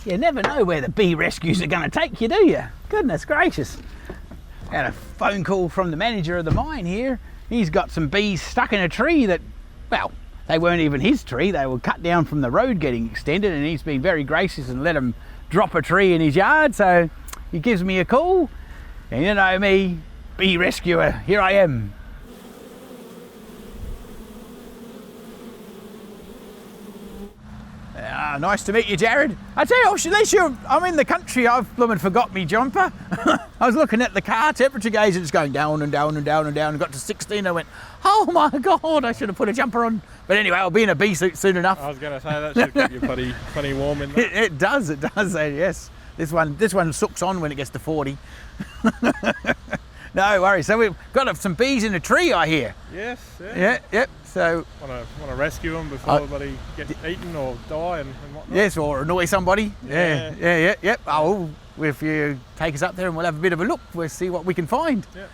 You never know where the bee rescues are going to take you, do you? Goodness gracious. Had a phone call from the manager of the mine here. He's got some bees stuck in a tree that, well, they weren't even his tree. They were cut down from the road getting extended, and he's been very gracious and let them drop a tree in his yard. So he gives me a call, and you know me, bee rescuer, here I am. Nice to meet you, Jared. I tell you, at least I'm in the country. I've blooming forgot me jumper. I was looking at the car temperature gauge and it's going down and down and down and down and got to 16. I went, oh my God, I should have put a jumper on. But anyway, I'll be in a bee suit soon enough. I was going to say, that should keep you plenty warm in there. It does, yes. This one sucks on when it gets to 40. No worries. So we've got some bees in a tree, I hear. Yes, yeah. Yep. So want to rescue them before everybody gets eaten or die and whatnot. Yes, or annoy somebody. Yep. Oh, if you take us up there and we'll have a bit of a look, we'll see what we can find. Yep.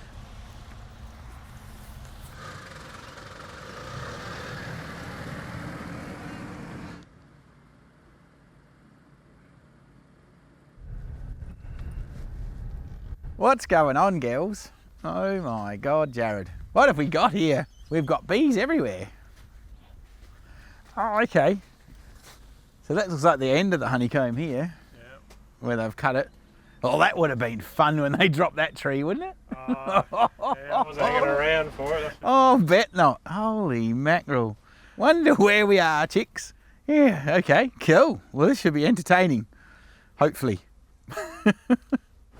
What's going on, girls? Oh my God, Jared. What have we got here? We've got bees everywhere. Oh, okay. So that looks like the end of the honeycomb here, where they've cut it. Oh, that would have been fun when they dropped that tree, wouldn't it? I was hanging around for it. Oh, bet not. Holy mackerel. Wonder where we are, chicks. Yeah, okay, cool. Well, this should be entertaining. Hopefully.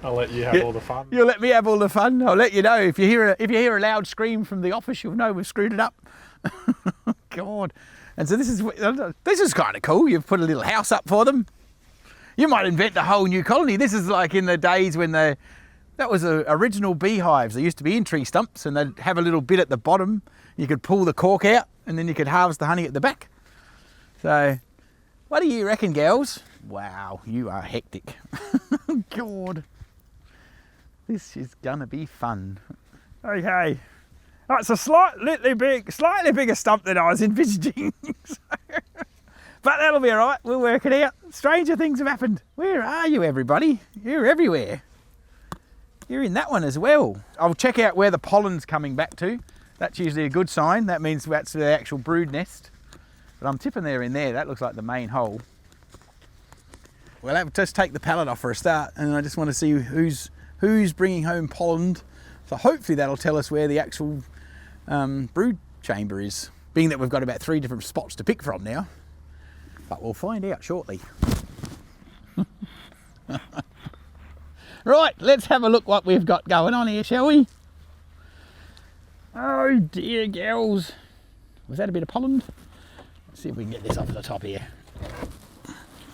I'll let you have all the fun. You'll let me have all the fun. I'll let you know. If you hear a loud scream from the office, you'll know we've screwed it up. God. And so this is kind of cool. You've put a little house up for them. You might invent a whole new colony. This is like in the days when that was the original beehives. They used to be in tree stumps, and they'd have a little bit at the bottom. You could pull the cork out, and then you could harvest the honey at the back. So, what do you reckon, gals? Wow, you are hectic. God. This is gonna be fun. Okay. Oh, it's a slightly bigger stump than I was envisaging. But that'll be all right. We'll work it out. Stranger things have happened. Where are you, everybody? You're everywhere. You're in that one as well. I'll check out where the pollen's coming back to. That's usually a good sign. That means that's the actual brood nest. But I'm tipping they're in there. That looks like the main hole. Well, just take the pallet off for a start, and I just want to see who's bringing home pollen. So hopefully that'll tell us where the actual brood chamber is, being that we've got about 3 different spots to pick from now. But we'll find out shortly. Right, let's have a look what we've got going on here, shall we? Oh dear, girls. Was that a bit of pollen? Let's see if we can get this off the top here.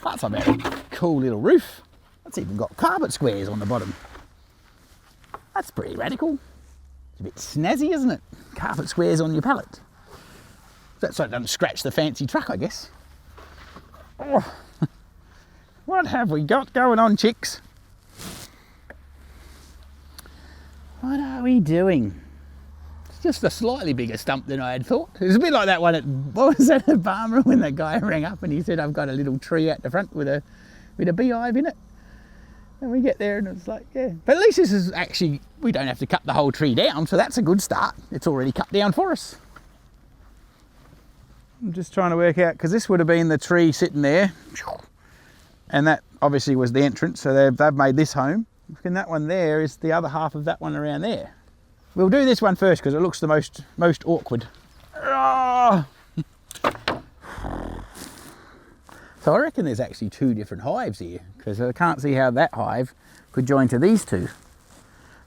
That's a very cool little roof. That's even got carpet squares on the bottom. That's pretty radical. It's a bit snazzy, isn't it? Carpet squares on your pallet. That's so it doesn't scratch the fancy truck, I guess. Oh. What have we got going on, chicks? What are we doing? It's just a slightly bigger stump than I had thought. It's a bit like that one at, what was that, at Barmera, when that guy rang up and he said, I've got a little tree out the front with a beehive in it. And we get there and it's like, yeah. But at least this is actually, we don't have to cut the whole tree down, so that's a good start. It's already cut down for us. I'm just trying to work out, because this would have been the tree sitting there, and that obviously was the entrance, so they've made this home. And that one there is the other half of that one around there. We'll do this one first because it looks the most awkward. So I reckon there's actually 2 different hives here, because I can't see how that hive could join to these 2.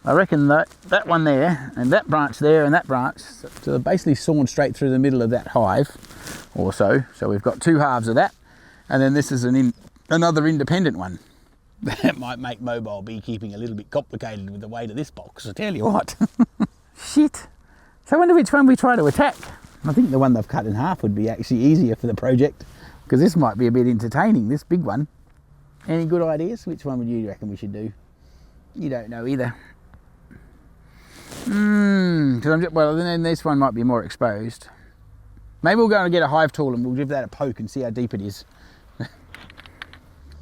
I reckon that one there and that branch there and that branch, so they're basically sawn straight through the middle of that hive or so. So we've got 2 halves of that, and then this is another independent one. That might make mobile beekeeping a little bit complicated with the weight of this box, I tell you what. Shit. So I wonder which one we try to attack. I think the one they've cut in half would be actually easier for the project, because this might be a bit entertaining, this big one. Any good ideas? Which one would you reckon we should do? You don't know either. Well, then this one might be more exposed. Maybe we'll go and get a hive tool and we'll give that a poke and see how deep it is.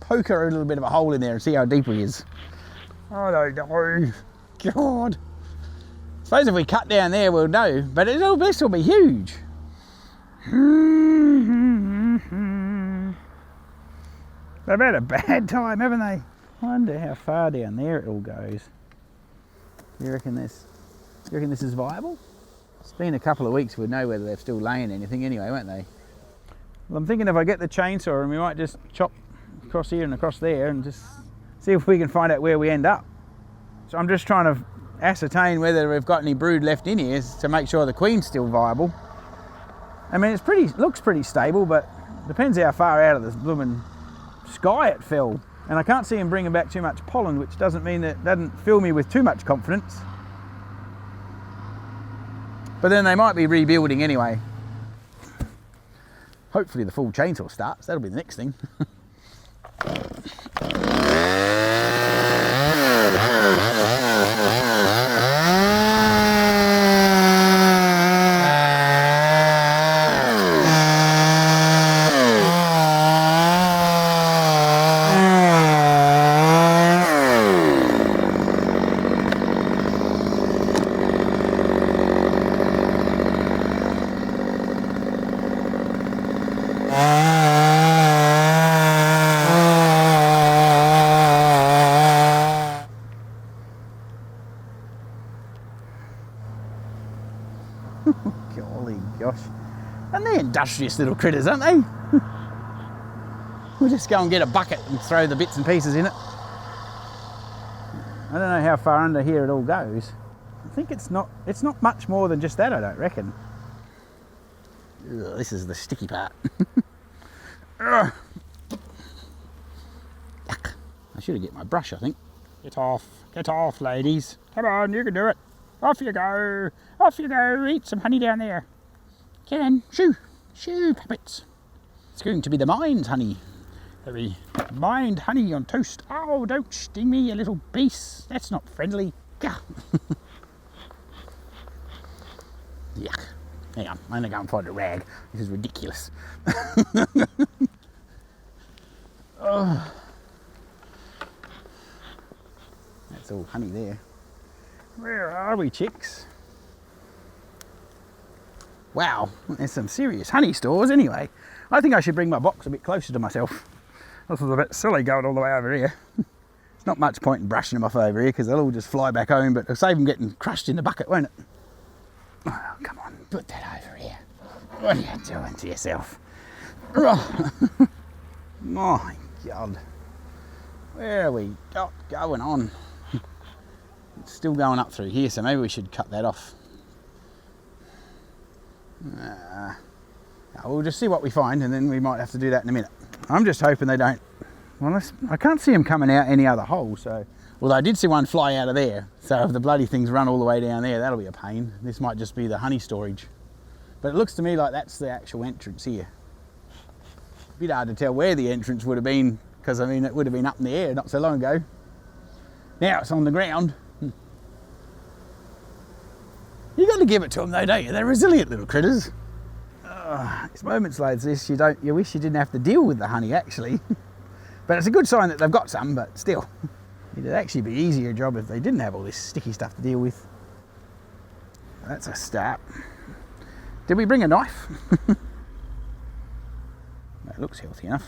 poke a little bit of a hole in there and see how deep it is. I don't know. God. I suppose if we cut down there, we'll know. But this will be huge. They've had a bad time, haven't they? I wonder how far down there it all goes. You reckon this is viable? It's been a couple of weeks, we'd know whether they're still laying anything anyway, won't they? Well, I'm thinking if I get the chainsaw and we might just chop across here and across there and just see if we can find out where we end up. So I'm just trying to ascertain whether we've got any brood left in here to make sure the queen's still viable. I mean, looks pretty stable, but depends how far out of this blooming sky it fell. And I can't see him bringing back too much pollen, which doesn't mean that doesn't fill me with too much confidence. But then they might be rebuilding anyway. Hopefully the full chainsaw starts, that'll be the next thing. Golly gosh. And they're industrious little critters, aren't they? We'll just go and get a bucket and throw the bits and pieces in it. I don't know how far under here it all goes. I think it's not much more than just that, I don't reckon. Ugh, this is the sticky part. Yuck. I should have get my brush, I think. Get off, ladies. Come on, you can do it. Off you go, eat some honey down there. Get in, shoo, puppets. It's going to be the mind honey. Very mind honey on toast. Oh, don't sting me, you little beast. That's not friendly. Gah. Yuck. Hang on, I'm gonna go and find a rag. This is ridiculous. Oh. That's all honey there. Where are we, chicks? Wow, there's some serious honey stores anyway. I think I should bring my box a bit closer to myself. This was a bit silly going all the way over here. It's not much point in brushing them off over here because they'll all just fly back home, but it'll save them getting crushed in the bucket, won't it? Oh, come on, put that over here. What are you doing to yourself? My God. Where are we going on? It's still going up through here, so maybe we should cut that off. We'll just see what we find, and then we might have to do that in a minute. I'm just hoping they don't. Well, I can't see them coming out any other hole, so. Although I did see one fly out of there, so if the bloody things run all the way down there, that'll be a pain. This might just be the honey storage. But it looks to me like that's the actual entrance here. A bit hard to tell where the entrance would have been, because I mean, it would have been up in the air not so long ago. Now it's on the ground. You got to give it to them though, don't you? They're resilient little critters. It's moments like this you wish you didn't have to deal with the honey actually. But it's a good sign that they've got some, but still. It'd actually be an easier job if they didn't have all this sticky stuff to deal with. That's a start. Did we bring a knife? That looks healthy enough.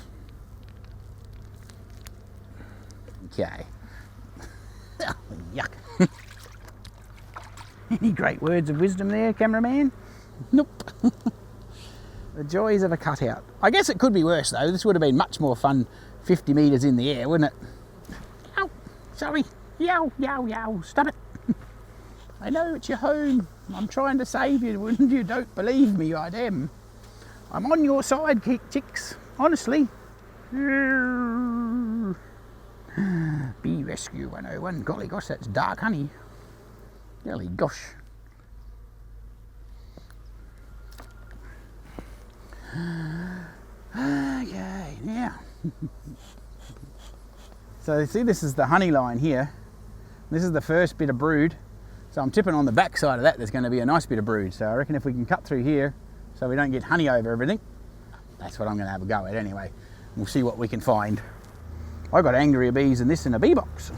Okay. Oh, yuck. Any great words of wisdom there, cameraman? Nope. The joys of a cutout. I guess it could be worse though. This would have been much more fun 50 metres in the air, wouldn't it? Ow, sorry. Yow, yow, yow. Stop it. I know it's your home. I'm trying to save you. When you don't believe me, I am. I'm on your side, chicks. Honestly. Bee Rescue 101. Golly gosh, that's dark honey. Golly gosh. Okay, now. So you see, this is the honey line here. This is the first bit of brood. So I'm tipping on the back side of that there's going to be a nice bit of brood. So I reckon if we can cut through here so we don't get honey over everything, that's what I'm going to have a go at anyway. We'll see what we can find. I got angrier bees than this in a bee box.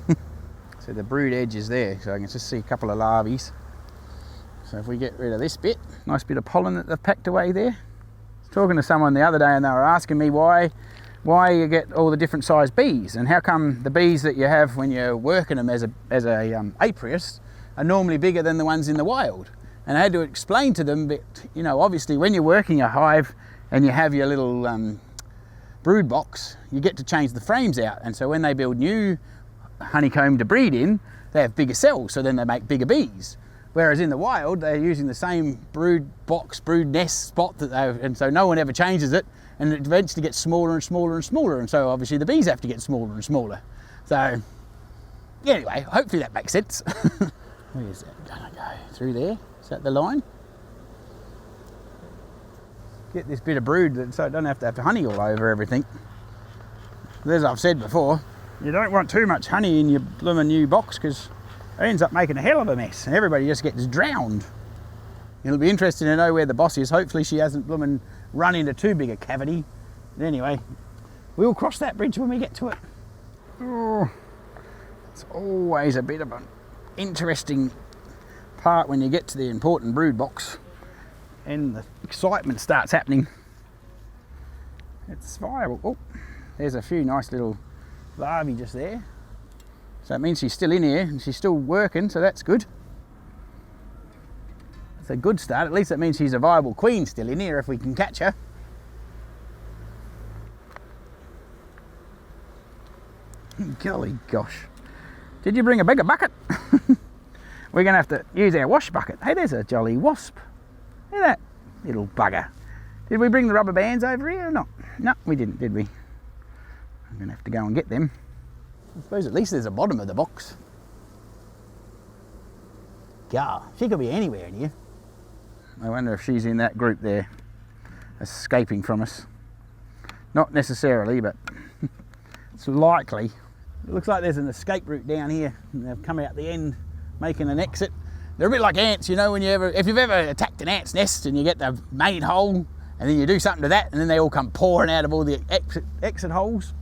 So the brood edge is there, so I can just see a couple of larvae. So if we get rid of this bit, nice bit of pollen that they've packed away there. I was talking to someone the other day and they were asking me why you get all the different sized bees and how come the bees that you have when you're working them as a apiarist are normally bigger than the ones in the wild. And I had to explain to them that, you know, obviously when you're working a hive and you have your little brood box, you get to change the frames out, and so when they build new honeycomb to breed in, they have bigger cells, so then they make bigger bees. Whereas in the wild, they're using the same brood box, brood nest spot that and so no one ever changes it, and it eventually gets smaller and smaller and smaller, and so obviously the bees have to get smaller and smaller. So anyway, hopefully that makes sense. Where is that gonna go? Through there? Is that the line? Get this bit of brood so it doesn't have to have honey all over everything. As I've said before, you don't want too much honey in your blooming new box because it ends up making a hell of a mess and everybody just gets drowned. It'll be interesting to know where the boss is. Hopefully she hasn't blooming run into too big a cavity. But anyway, we'll cross that bridge when we get to it. Oh, it's always a bit of an interesting part when you get to the important brood box and the excitement starts happening. It's viable. Oh, there's a few nice little larvae just there. So it means she's still in here and she's still working, so that's good. It's a good start. At least that means she's a viable queen still in here if we can catch her. Golly gosh. Did you bring a bigger bucket? We're going to have to use our wash bucket. Hey, there's a jolly wasp. Look at that little bugger. Did we bring the rubber bands over here or not? No, we didn't, did we? I'm going to have to go and get them. I suppose at least there's a bottom of the box. God, she could be anywhere in here. I wonder if she's in that group there, escaping from us. Not necessarily, but it's likely. It looks like there's an escape route down here, and they've come out the end, making an exit. They're a bit like ants, you know, if you've ever attacked an ant's nest and you get the main hole, and then you do something to that, and then they all come pouring out of all the exit holes.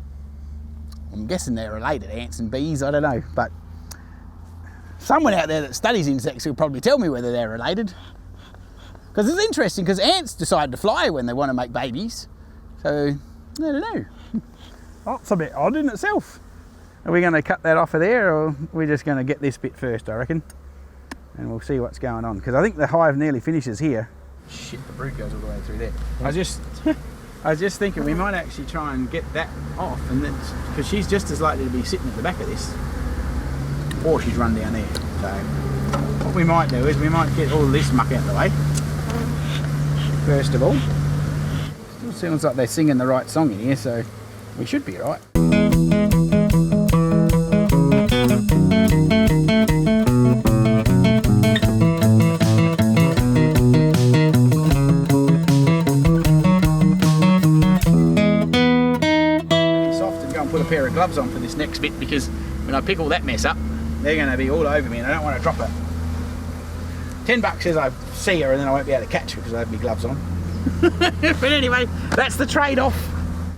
I'm guessing they're related, ants and bees, I don't know, but someone out there that studies insects will probably tell me whether they're related. Because it's interesting, because ants decide to fly when they want to make babies. So, I don't know. That's a bit odd in itself. Are we going to cut that off of there, or are we just going to get this bit first, I reckon? And we'll see what's going on, because I think the hive nearly finishes here. Shit, the brood goes all the way through there. I was just thinking we might actually try and get that off, and then because she's just as likely to be sitting at the back of this, or she's run down there. So what we might do is we might get all this muck out of the way first of all. Still sounds like they're singing the right song in here, so we should be right. Put a pair of gloves on for this next bit, because when I pick all that mess up, they're going to be all over me and I don't want to drop her. $10 says I see her and then I won't be able to catch her because I have my gloves on. But anyway, that's the trade-off.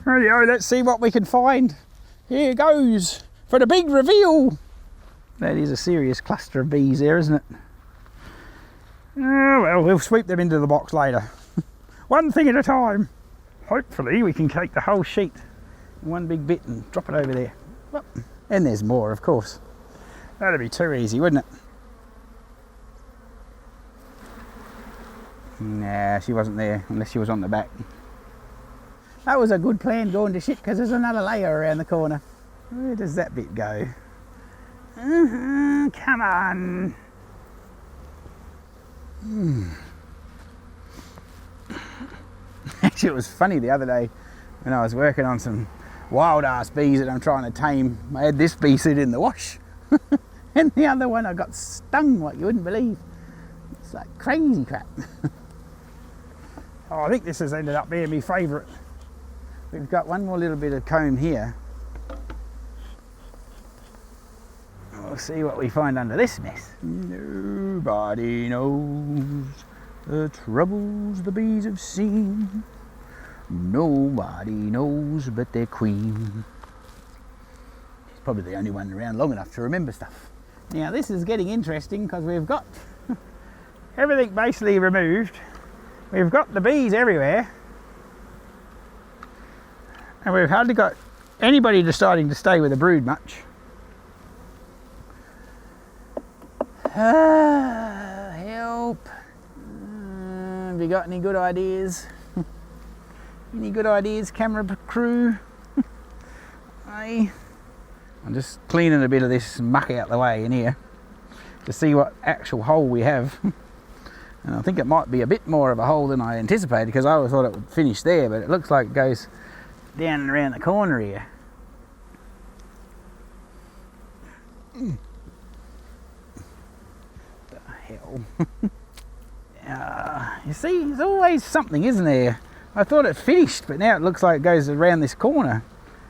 Rightio, let's see what we can find. Here goes for the big reveal. That is a serious cluster of bees there, isn't it? Oh, well, we'll sweep them into the box later. One thing at a time. Hopefully we can take the whole sheet one big bit and drop it over there. And there's more, of course. That'd be too easy, wouldn't it? Nah, she wasn't there unless she was on the back. That was a good plan going to shit, because there's another layer around the corner. Where does that bit go? Come on. Actually, it was funny the other day when I was working on some wild ass bees that I'm trying to tame. I had this bee sit in the wash and the other one I got stung like you wouldn't believe. It's like crazy crap. Oh, I think this has ended up being my favourite. We've got one more little bit of comb here. We'll see what we find under this mess. Nobody knows the troubles the bees have seen. Nobody knows but their queen. probably the only one around long enough to remember stuff. Now this is getting interesting because we've got everything basically removed. We've got the bees everywhere. And we've hardly got anybody deciding to stay with the brood much. Help. Have you got any good ideas? Any good ideas, camera crew? Hey. I'm just cleaning a bit of this muck out the way in here to see what actual hole we have. And I think it might be a bit more of a hole than I anticipated, because I always thought it would finish there, but it looks like it goes down and around the corner here. The hell. You see, there's always something, isn't there? I thought it finished, but now it looks like it goes around this corner.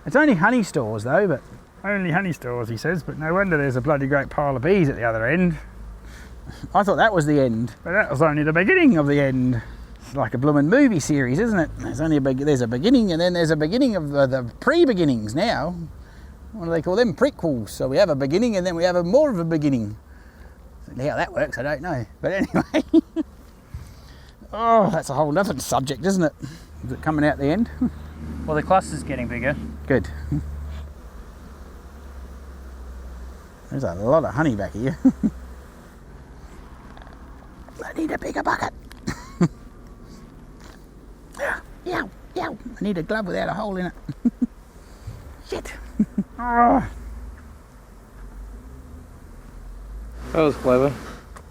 It's only honey stores though, but... Only honey stores, he says, but no wonder there's a bloody great pile of bees at the other end. I thought that was the end. But that was only the beginning of the end. It's like a blooming movie series, isn't it? There's only there's a beginning, and then there's a beginning of the pre-beginnings now. What do they call them? Prequels. So we have a beginning, and then we have more of a beginning. How that works, I don't know. But anyway. Oh, that's a whole other subject, isn't it? Is it coming out the end? Well, the cluster's getting bigger. Good. There's a lot of honey back here. I need a bigger bucket. Yeah. I need a glove without a hole in it. Shit. Oh. That was clever.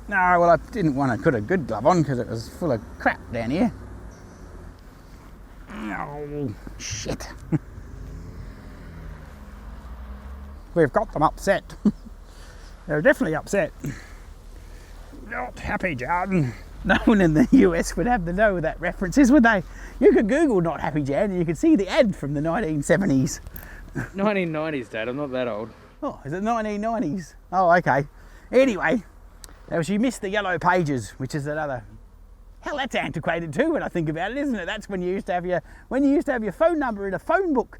No, well, I didn't want to put a good glove on because it was full of crap down here. Oh, shit. We've got them upset. They're definitely upset. Not happy, Jan. No one in the US would have to know what that reference is, would they? You could Google Not Happy Jan and you could see the ad from the 1970s. 1990s, Dad. I'm not that old. Oh, is it 1990s? Oh, okay. Anyway, you missed the yellow pages, which is another... Hell, that's antiquated too when I think about it, isn't it? That's when you used to have your phone number in a phone book.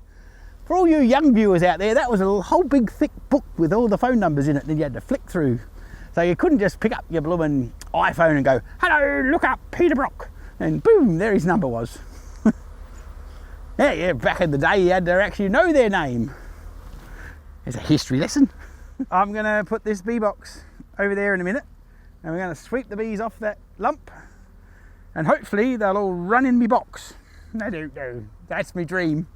For all you young viewers out there, that was a whole big thick book with all the phone numbers in it that you had to flick through. So you couldn't just pick up your blooming iPhone and go, hello, look up Peter Brock, and boom, there his number was. Yeah, back in the day you had to actually know their name. There's a history lesson. I'm going to put this bee box over there in a minute, and we're going to sweep the bees off that lump, and hopefully they'll all run in me box. I don't know, that's my dream.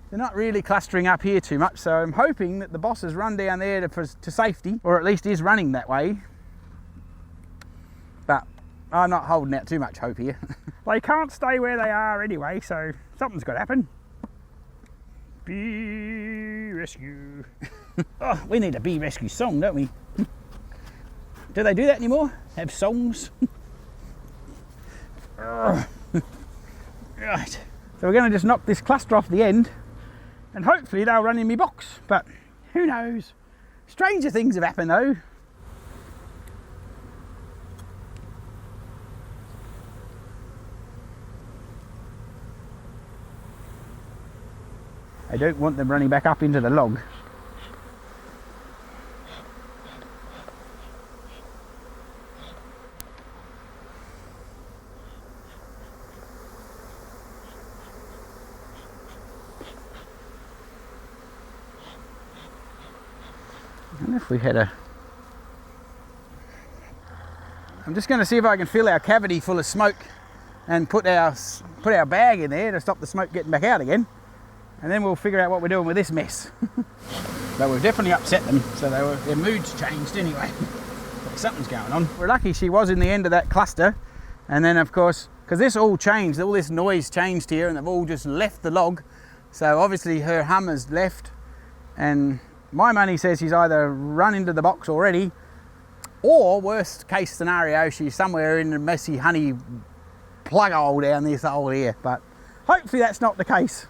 They're not really clustering up here too much, so I'm hoping that the boss has run down there to safety, or at least is running that way. But I'm not holding out too much hope here. They can't stay where they are anyway, so something's got to happen. Bee rescue. Oh, we need a bee rescue song, don't we? Do they do that anymore? Have songs? Right. So we're going to just knock this cluster off the end, and hopefully they'll run in my box, but who knows? Stranger things have happened though. I don't want them running back up into the log. And if we had I'm just going to see if I can fill our cavity full of smoke and put our bag in there to stop the smoke getting back out again, and then we'll figure out what we're doing with this mess. But we've definitely upset them, so their mood's changed anyway. Something's going on. We're lucky she was in the end of that cluster, and then of course, because this all changed, all this noise changed here, and they've all just left the log, so obviously her hum has left, and my money says she's either run into the box already, or worst case scenario, she's somewhere in a messy honey plug hole down this hole here, but hopefully that's not the case.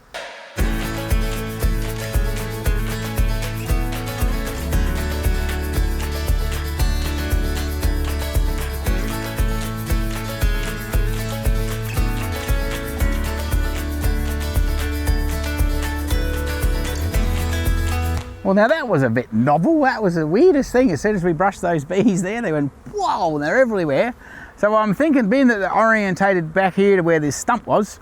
Well, now that was a bit novel. That was the weirdest thing. As soon as we brushed those bees there, they went, whoa, and they're everywhere. So I'm thinking, being that they're orientated back here to where this stump was,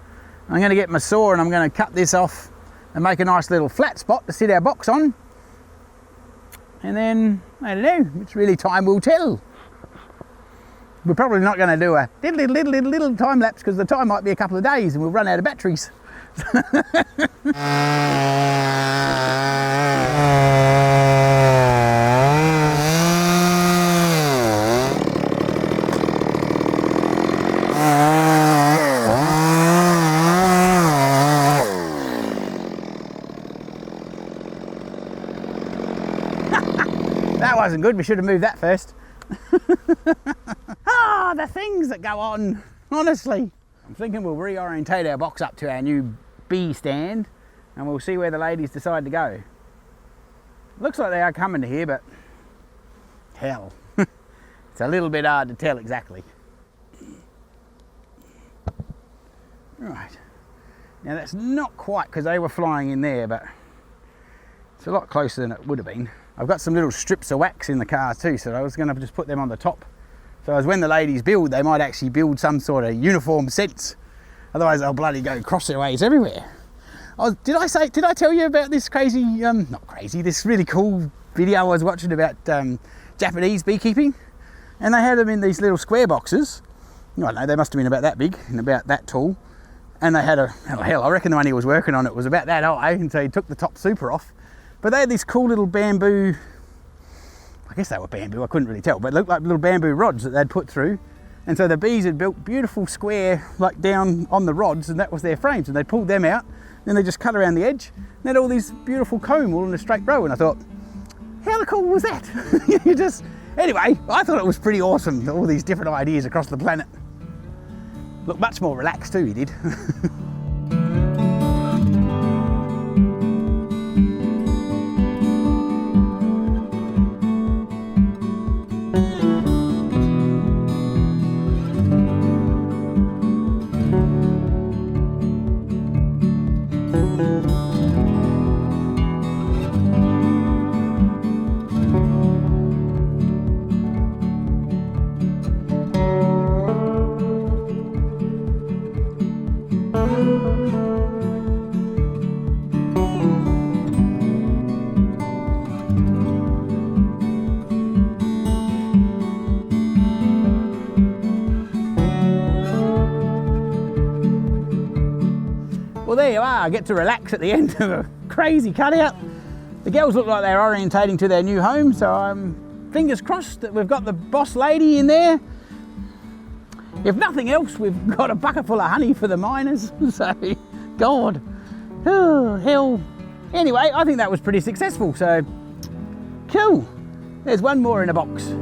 I'm going to get my saw and I'm going to cut this off and make a nice little flat spot to sit our box on. And then, I don't know, it's really time will tell. We're probably not going to do a little time lapse because the time might be a couple of days and we'll run out of batteries. That wasn't good, we should have moved that first. Ah, the things that go on, honestly. I'm thinking we'll reorientate our box up to our new bee stand and we'll see where the ladies decide to go. Looks like they are coming to here, but hell, it's a little bit hard to tell exactly. Right, now that's not quite because they were flying in there, but it's a lot closer than it would have been. I've got some little strips of wax in the car too, so I was going to just put them on the top. So as when the ladies build, they might actually build some sort of uniform sense. Otherwise they'll bloody go cross their ways everywhere. Oh, did I tell you about this crazy, not crazy, this really cool video I was watching about Japanese beekeeping? And they had them in these little square boxes. I don't know, they must have been about that big and about that tall. And they had a, oh hell, I reckon the one he was working on it was about that high, and so he took the top super off. But they had these cool little bamboo, I guess they were bamboo, I couldn't really tell, but it looked like little bamboo rods that they'd put through. And so the bees had built beautiful square, like down on the rods, and that was their frames. And they pulled them out, then they just cut around the edge, and they had all these beautiful comb all in a straight row. And I thought, how cool was that? Anyway, I thought it was pretty awesome, all these different ideas across the planet. Looked much more relaxed too, he did. Well, there you are, I get to relax at the end of a crazy cutout. The girls look like they're orientating to their new home, so I'm fingers crossed that we've got the boss lady in there. If nothing else, we've got a bucket full of honey for the miners, so God, oh hell. Anyway, I think that was pretty successful, so cool. There's one more in a box.